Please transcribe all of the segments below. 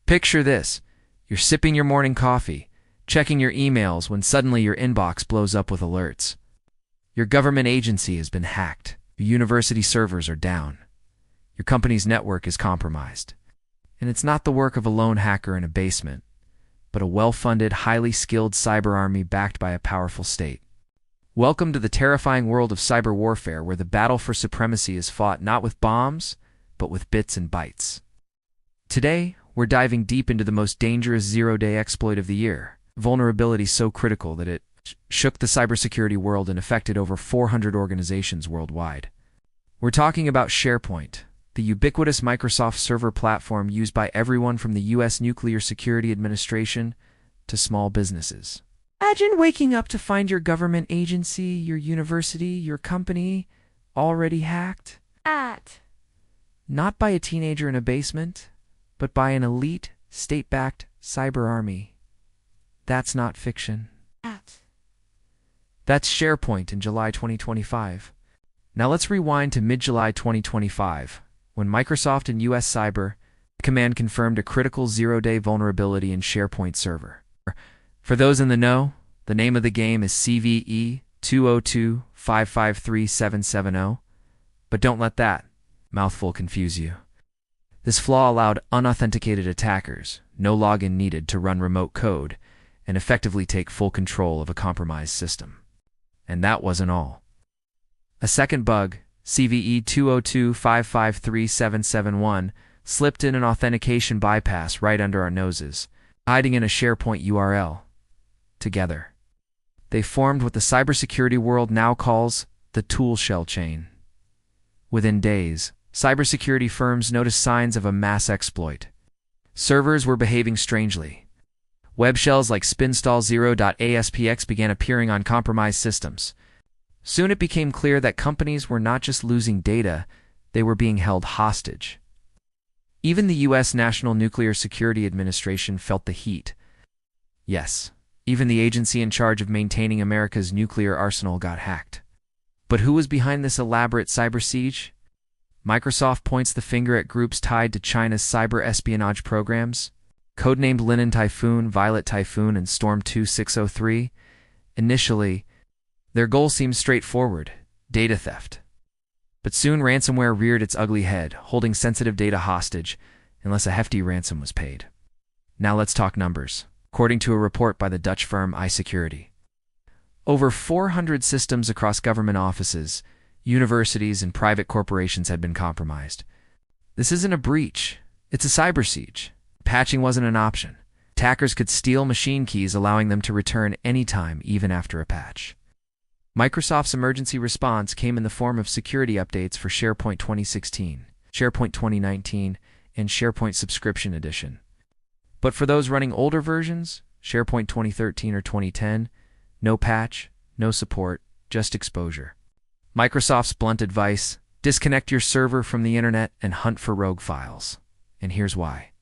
Picture this. You're sipping your morning coffee, checking your emails when suddenly your inbox blows up with alerts. Your government agency has been hacked. Your university servers are down. Your company's network is compromised. And it's not the work of a lone hacker in a basement, but a well-funded, highly skilled cyber army backed by a powerful state. Welcome to the terrifying world of cyber warfare, where the battle for supremacy is fought not with bombs, but with bits and bytes. Today, we're diving deep into the most dangerous zero-day exploit of the year, vulnerability so critical that it shook the cybersecurity world and affected over 400 organizations worldwide. We're talking about SharePoint, the ubiquitous Microsoft server platform used by everyone from the U.S. Nuclear Security Administration to small businesses. Imagine waking up to find your government agency, your university, your company already hacked. Not by a teenager in a basement, but by an elite, state-backed cyber army. That's not fiction. That's SharePoint in July 2025. Now let's rewind to mid-July 2025, when Microsoft and U.S. Cyber Command confirmed a critical zero-day vulnerability in SharePoint server. For those in the know, the name of the game is CVE 202553770, but don't let that mouthful confuse you. This flaw allowed unauthenticated attackers, no login needed, to run remote code and effectively take full control of a compromised system. And that wasn't all. A second bug, CVE 202553771, slipped in an authentication bypass right under our noses, hiding in a SharePoint URL. Together, they formed what the cybersecurity world now calls the ToolShell chain. Within days, cybersecurity firms noticed signs of a mass exploit. Servers were behaving strangely. Web shells like spinstall0.aspx began appearing on compromised systems. Soon it became clear that companies were not just losing data, they were being held hostage. Even the U.S. National Nuclear Security Administration felt the heat. Yes, even the agency in charge of maintaining America's nuclear arsenal got hacked. But who was behind this elaborate cyber siege? Microsoft points the finger at groups tied to China's cyber espionage programs, codenamed Linen Typhoon, Violet Typhoon, and Storm 2603. Initially, their goal seemed straightforward: data theft. But soon ransomware reared its ugly head, holding sensitive data hostage unless a hefty ransom was paid. Now let's talk numbers. According to a report by the Dutch firm iSecurity, over 400 systems across government offices, universities, and private corporations had been compromised. This isn't a breach, it's a cyber siege. Patching wasn't an option. Attackers could steal machine keys, allowing them to return anytime, even after a patch. Microsoft's emergency response came in the form of security updates for SharePoint 2016, SharePoint 2019, and SharePoint Subscription Edition. But for those running older versions, SharePoint 2013 or 2010, no patch, no support, just exposure. Microsoft's blunt advice: disconnect your server from the internet and hunt for rogue files. And here's why.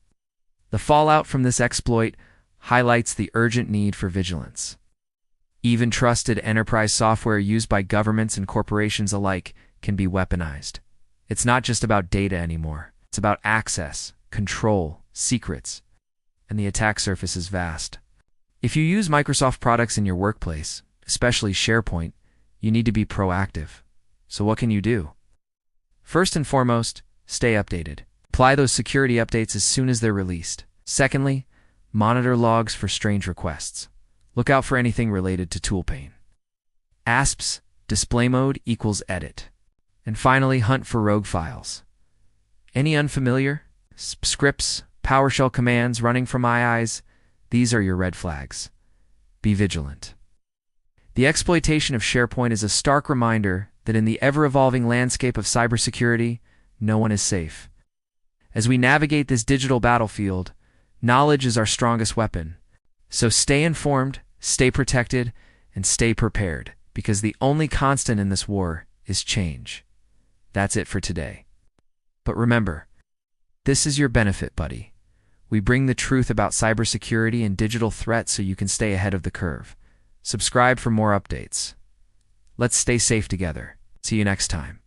The fallout from this exploit highlights the urgent need for vigilance. Even trusted enterprise software used by governments and corporations alike can be weaponized. It's not just about data anymore. It's about access, control, secrets, and the attack surface is vast. If you use Microsoft products in your workplace, especially SharePoint, you need to be proactive. So what can you do? First and foremost, stay updated. Apply those security updates as soon as they're released. Secondly, monitor logs for strange requests. Look out for anything related to toolpain. ASP's display mode equals edit. And finally, hunt for rogue files. Any unfamiliar scripts, PowerShell commands running from IIs, these are your red flags. Be vigilant. The exploitation of SharePoint is a stark reminder that in the ever-evolving landscape of cybersecurity, no one is safe. As we navigate this digital battlefield, knowledge is our strongest weapon. So stay informed, stay protected, and stay prepared, because the only constant in this war is change. That's it for today. But remember, this is your benefit buddy. We bring the truth about cybersecurity and digital threats so you can stay ahead of the curve. Subscribe for more updates. Let's stay safe together. See you next time.